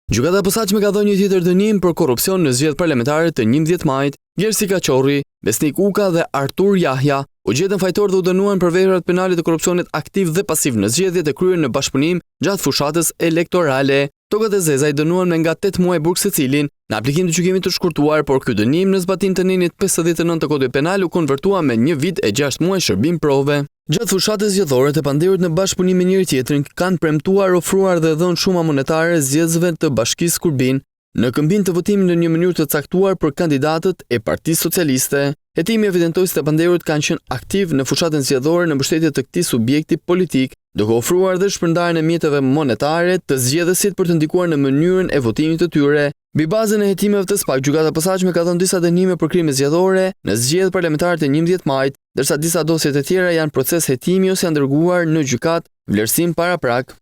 Gjykata e posaçme ka dhënë një tjetër dënim për korrupsion në zgjedhjet parlamentare të 11 majit. Gjersi Kaçorri, Besnik Uka dhe Artur Jahja u gjetën fajtor dhe u dënuan për veprat penale të korrupsionit aktiv dhe pasiv në zgjedhjet e kryer në bashkëpunim gjatë fushatës elektorale. Tokat e zeza i dënuan me nga 8 muaj burg secilin në aplikim të gjykimit të shkurtuar, por ky dënim në zbatim të nenit 59 të Kodit Penal u konvertua me 1 vit e 6 muaj shërbim prove. Gjatë fushatës zgjedhore të pandehurit në bashkëpunim me njëri tjetrin kanë premtuar, ofruar dhe dhënë shuma monetare zgjedhësve të Bashkisë Kurbin në këmbin të votimit në një mënyrë të caktuar për kandidatët e Partisë Socialiste. Hetimi evidentoi se të pandehurit kanë qenë aktiv në fushatën zgjedhore në mbështetje të këtij subjekti politik, duke ofruar dhe shpërndarjen e mjeteve monetare të zgjedhësit për të ndikuar në mënyrën e votimit të tyre. Mbi bazën e hetimeve të SPAK, gjykata e posaçme ka dhënë disa dënime për krime zgjedhore në zgjedhjet parlamentare të 11 majit, ndërsa disa dosje të tjera janë proces hetimi ose janë dërguar në gjykatë vlerësim paraprak.